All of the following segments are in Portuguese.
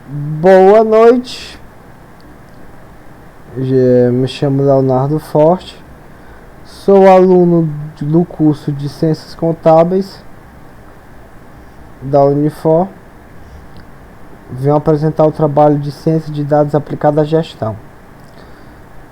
Boa noite, me chamo Leonardo Forte, sou aluno do curso de Ciências Contábeis da Unifor. Venho apresentar o trabalho de Ciência de Dados aplicada à gestão.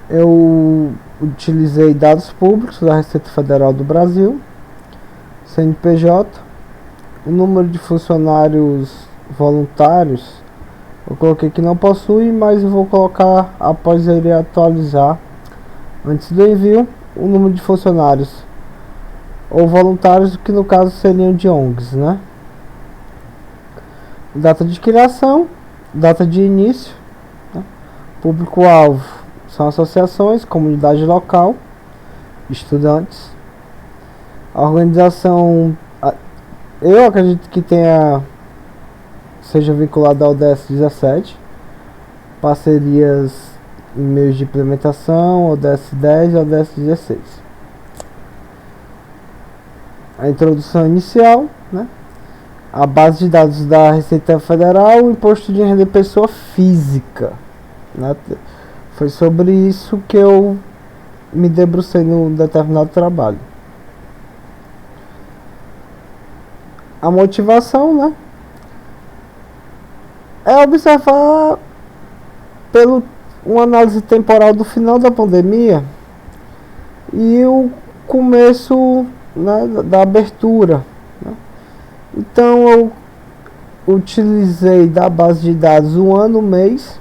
Eu utilizei dados públicos da Receita Federal do Brasil, CNPJ, o número de funcionários voluntários. Eu coloquei que não possui, mas eu vou colocar após ele atualizar, antes do envio, o número de funcionários ou voluntários, que no caso seriam de ONGs, né? Data de criação, data de início, né? Público-alvo são associações, comunidade local, estudantes. A organização, eu acredito que seja vinculado ao DS17, parcerias em meios de implementação, ao DS10 e ao DS16. A introdução inicial, né? A base de dados da Receita Federal, o imposto de renda de pessoa física, né? Foi sobre isso que eu me debrucei num determinado trabalho. A motivação, né, é observar uma análise temporal do final da pandemia e o começo, né, da abertura, né? Então eu utilizei da base de dados o ano, o mês,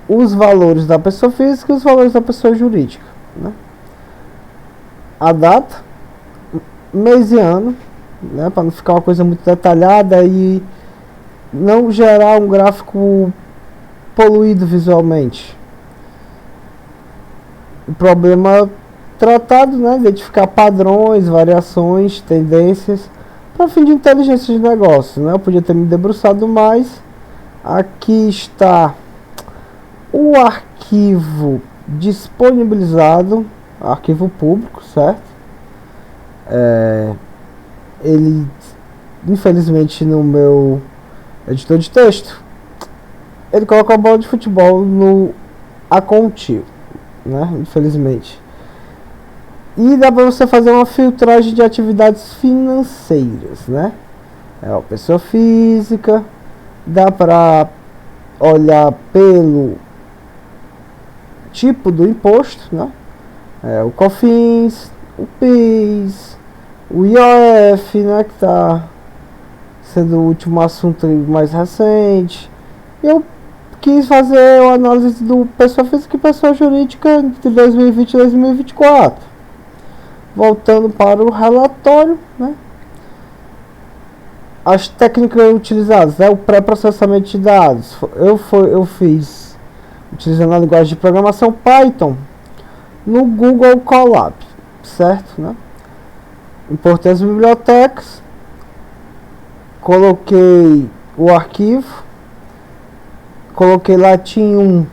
os valores da pessoa física e os valores da pessoa jurídica, né? A data, mês e ano, né, para não ficar uma coisa muito detalhada e não gerar um gráfico poluído visualmente. O problema tratado, né, identificar padrões, variações, tendências, para fim de inteligência de negócio, né? Eu podia ter me debruçado mais. Aqui está o arquivo disponibilizado, arquivo público, certo? Ele, infelizmente, no meu editor de texto, ele coloca a bola de futebol no acontigo, né? Infelizmente. E dá para você fazer uma filtragem de atividades financeiras, né? Pessoa física, dá para olhar pelo tipo do imposto, né? O COFINS, o PIS, o IOF, né, que está sendo o último assunto mais recente. Eu quis fazer uma análise do pessoa física e pessoa jurídica entre 2020 e 2024. Voltando para o relatório, né? As técnicas utilizadas, né? O pré-processamento de dados. Eu fiz utilizando a linguagem de programação Python no Google Colab, certo, né? Importei as bibliotecas, coloquei o arquivo, coloquei Latim 1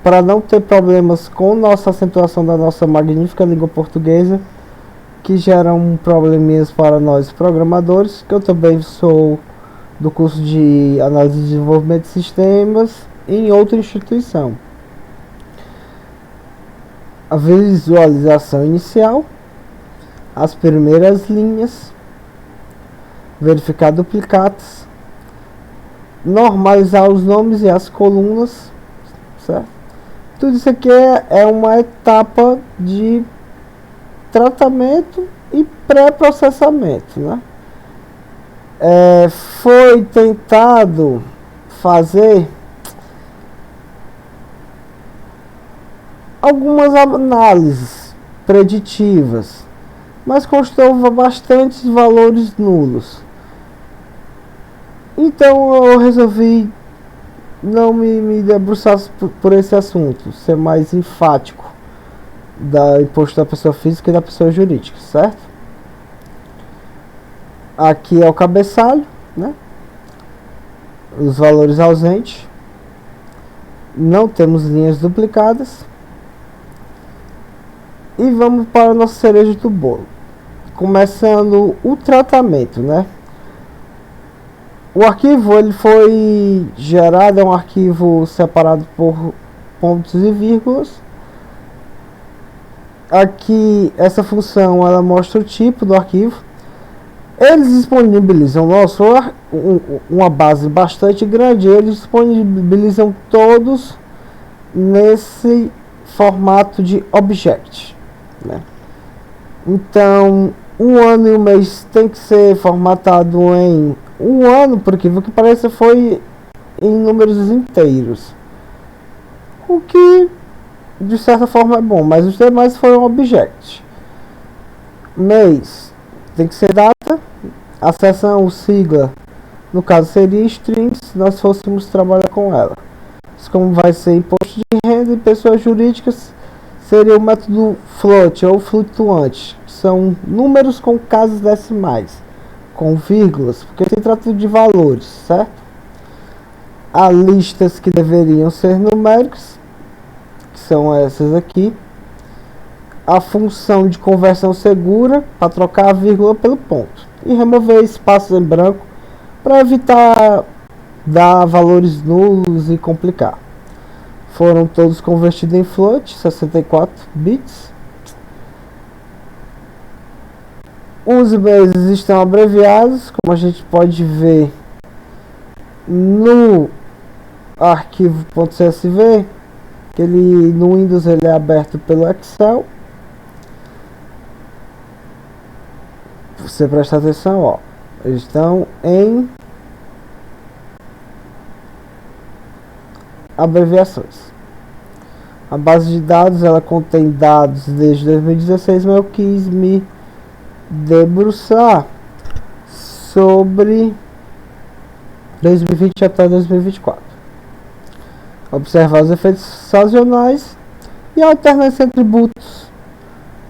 para não ter problemas com nossa acentuação da nossa magnífica língua portuguesa, que geram probleminhas para nós programadores, que eu também sou do curso de análise e desenvolvimento de sistemas em outra instituição. A visualização inicial, as primeiras linhas, verificar duplicatas, normalizar os nomes e as colunas, certo? Tudo isso aqui é uma etapa de tratamento e pré-processamento, né? Foi tentado fazer algumas análises preditivas, mas constou bastantes valores nulos. Então eu resolvi não me debruçar por esse assunto, ser mais enfático do imposto da pessoa física e da pessoa jurídica, certo? Aqui é o cabeçalho, né? Os valores ausentes. Não temos linhas duplicadas. E vamos para a nossa cereja do bolo. Começando o tratamento, né? O arquivo ele foi gerado, é um arquivo separado por pontos e vírgulas. Aqui essa função ela mostra o tipo do arquivo. Eles disponibilizam uma base bastante grande. Eles disponibilizam todos nesse formato de object, né? Então um ano e um mês tem que ser formatado em um ano, por incrível que pareça, foi em números inteiros, o que de certa forma é bom, mas os demais foram object. Mês tem que ser data, a seção, o sigla, no caso seria strings, se nós fôssemos trabalhar com ela. Como vai ser imposto de renda e pessoas jurídicas, seria o método float ou flutuante, que são números com casas decimais, com vírgulas, porque se trata de valores, certo? Há listas que deveriam ser numéricas, que são essas aqui. A função de conversão segura, para trocar a vírgula pelo ponto. E remover espaços em branco, para evitar dar valores nulos e complicar. Foram todos convertidos em float, 64 bits. Os meses estão abreviados, como a gente pode ver no arquivo .csv, que ele no Windows ele é aberto pelo Excel. Você presta atenção, ó, eles estão em abreviações. A base de dados ela contém dados desde 2016, mas eu quis me debruçar sobre 2020 até 2024. Observar os efeitos sazonais e a alternância entre tributos,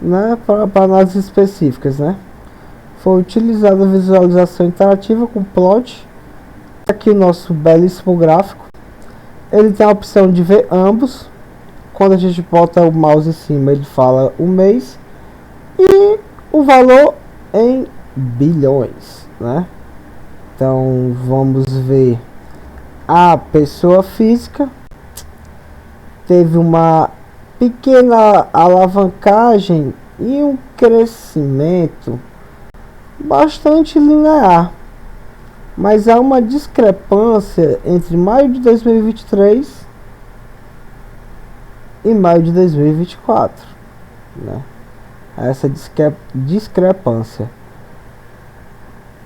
né, para análises específicas, né. Foi utilizada a visualização interativa com plot. Aqui o nosso belíssimo gráfico. Ele tem a opção de ver ambos. Quando a gente bota o mouse em cima, ele fala o mês e o valor em bilhões, né? Então vamos ver. A pessoa física teve uma pequena alavancagem e um crescimento bastante linear, mas há uma discrepância entre maio de 2023 e maio de 2024, né? Essa discrepância.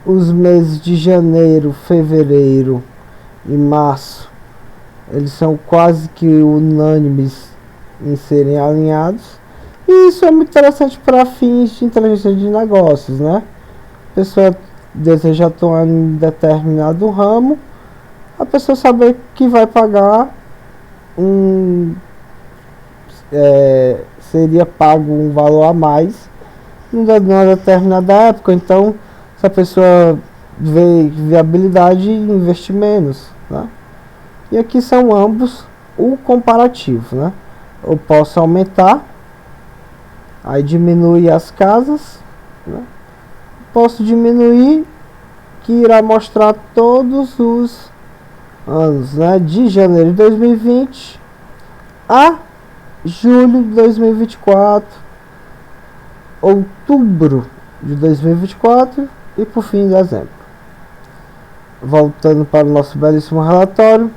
Os meses de janeiro, fevereiro e março, eles são quase que unânimes em serem alinhados, e isso é muito interessante para fins de inteligência de negócios, né? A pessoa deseja atuar em determinado ramo, a pessoa saber que vai pagar seria pago um valor a mais numa determinada época. Então, se a pessoa vê viabilidade, investe menos, né? E aqui são ambos o comparativo, né? Eu posso aumentar, aí diminui as casas, né? Posso diminuir, que irá mostrar todos os anos, né? De janeiro de 2020 a julho de 2024, outubro de 2024 e por fim dezembro. Voltando para o nosso belíssimo relatório,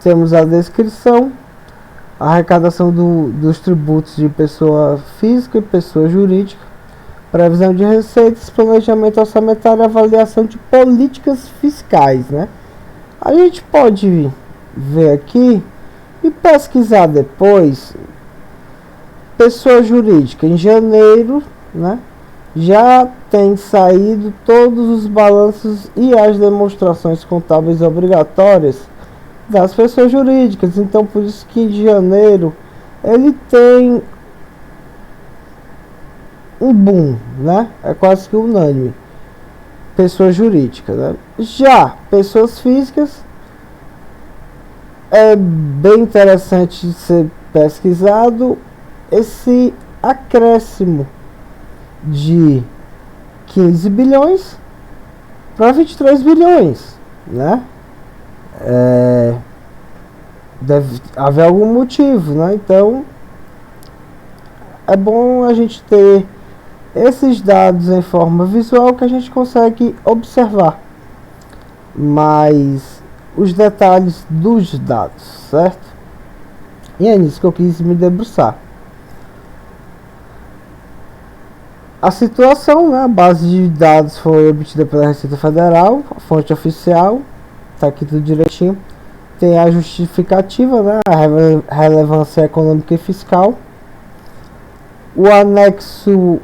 temos a descrição, a arrecadação dos tributos de pessoa física e pessoa jurídica, previsão de receitas, planejamento orçamentário e avaliação de políticas fiscais, né? A gente pode ver aqui e pesquisar depois. Pessoa jurídica, em janeiro, né, já tem saído todos os balanços e as demonstrações contábeis obrigatórias das pessoas jurídicas. Então por isso que em janeiro ele tem um boom, né? É quase que unânime. Pessoa jurídica, né? Já pessoas físicas, é bem interessante de ser pesquisado esse acréscimo de 15 bilhões para 23 bilhões, né? Deve haver algum motivo, né? Então é bom a gente ter esses dados em forma visual que a gente consegue observar mais os detalhes dos dados, certo? E é nisso que eu quis me debruçar. A situação, né, a base de dados foi obtida pela Receita Federal, a fonte oficial, tá aqui tudo direitinho. Tem a justificativa, né, a relevância econômica e fiscal. O anexo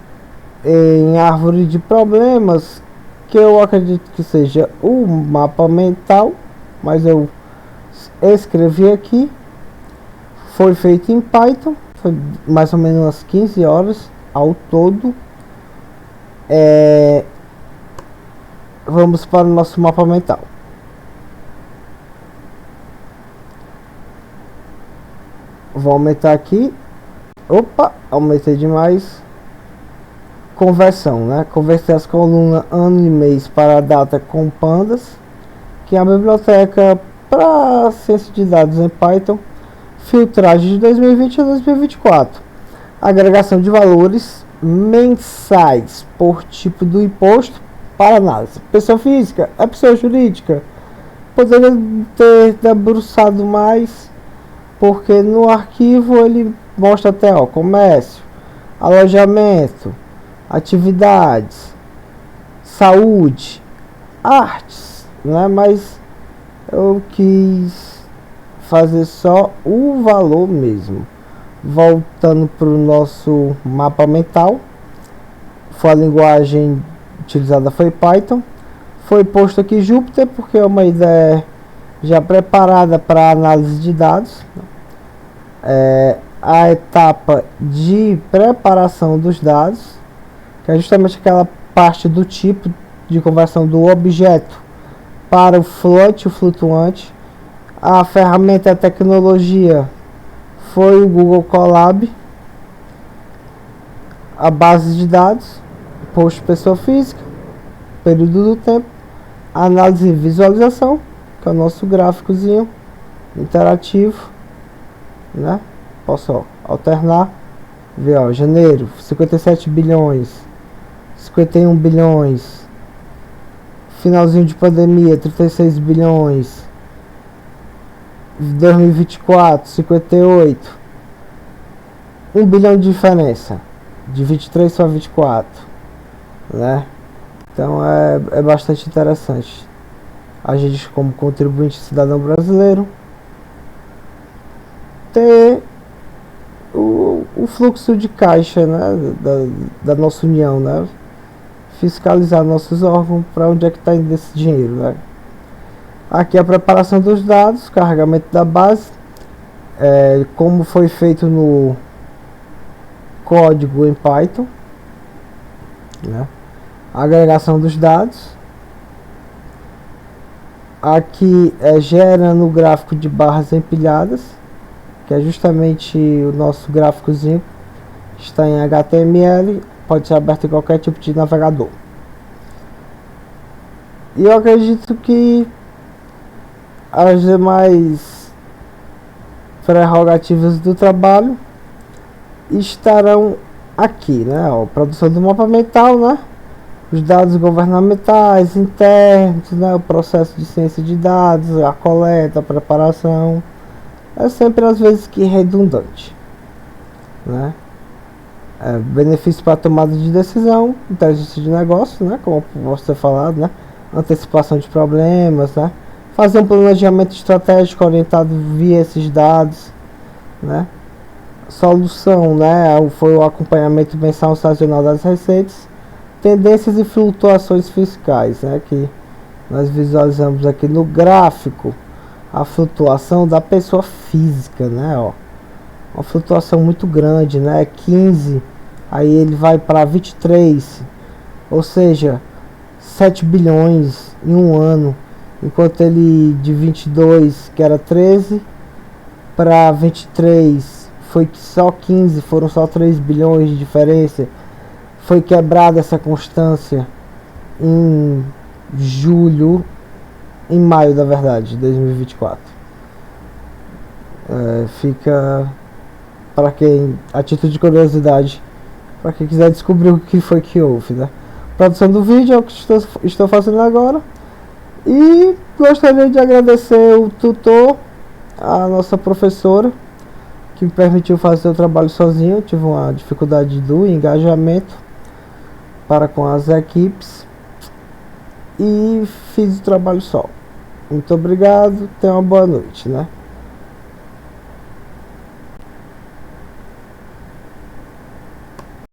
em árvore de problemas, que eu acredito que seja o mapa mental, mas eu escrevi aqui. Foi feito em Python, foi mais ou menos umas 15 horas ao todo. Vamos para o nosso mapa mental. Vou aumentar aqui. Opa, aumentei demais. Conversão, né? Converter as colunas ano e mês para a data com pandas, que é a biblioteca para ciência de dados em Python. Filtragem de 2020 a 2024. Agregação de valores mensais por tipo do imposto para análise. Pessoa física, é pessoa jurídica. Poderia ter debruçado mais, porque no arquivo ele mostra até comércio, alojamento, atividades, saúde, artes, né? Mas eu quis fazer só o valor mesmo. Voltando para o nosso mapa mental, foi a linguagem utilizada foi Python. Foi posto aqui Jupyter porque é uma ideia já preparada para análise de dados. A etapa de preparação dos dados, que é justamente aquela parte do tipo de conversão do objeto para o float, o flutuante. A ferramenta e a tecnologia foi o Google Colab. A base de dados, posto pessoa física, período do tempo, análise e visualização, que é o nosso gráficozinho interativo, né? Posso alternar, ver, janeiro, 57 bilhões, 51 bilhões, finalzinho de pandemia, 36 bilhões, 2024, 58, 1 bilhão de diferença, de 23 para 24, né? Então é bastante interessante a gente, como contribuinte cidadão brasileiro, ter o fluxo de caixa, né, da nossa união, né? Fiscalizar nossos órgãos para onde é que está indo esse dinheiro, né? Aqui a preparação dos dados, carregamento da base, como foi feito no código em Python, né? Agregação dos dados. Aqui gera no gráfico de barras empilhadas, que é justamente o nosso gráficozinho, está em HTML, pode ser aberto em qualquer tipo de navegador. E eu acredito que as demais prerrogativas do trabalho estarão aqui, né? Produção do mapa mental, né? Os dados governamentais, internos, né? O processo de ciência de dados, a coleta, a preparação. É sempre às vezes que redundante, né? Benefício para tomada de decisão, inteligência de negócio, né? Como você falado, né? Antecipação de problemas, né? Fazer um planejamento estratégico orientado via esses dados, né? Solução, né? Foi o acompanhamento mensal sazonal das receitas, tendências e flutuações fiscais, né? Que nós visualizamos aqui no gráfico a flutuação da pessoa física, né? Uma flutuação muito grande, né? 15, aí ele vai para 23, ou seja, 7 bilhões em um ano. Enquanto ele de 22, que era 13, para 23 foi só 15, foram só 3 bilhões de diferença. Foi quebrada essa constância em em maio, na verdade, de 2024. Fica para quem, a título de curiosidade, para quem quiser descobrir o que foi que houve, né? Produção do vídeo é o que estou fazendo agora. E gostaria de agradecer o tutor, a nossa professora, que me permitiu fazer o trabalho sozinho. Eu tive uma dificuldade do engajamento para com as equipes e fiz o trabalho só. Muito obrigado, tenha uma boa noite, né?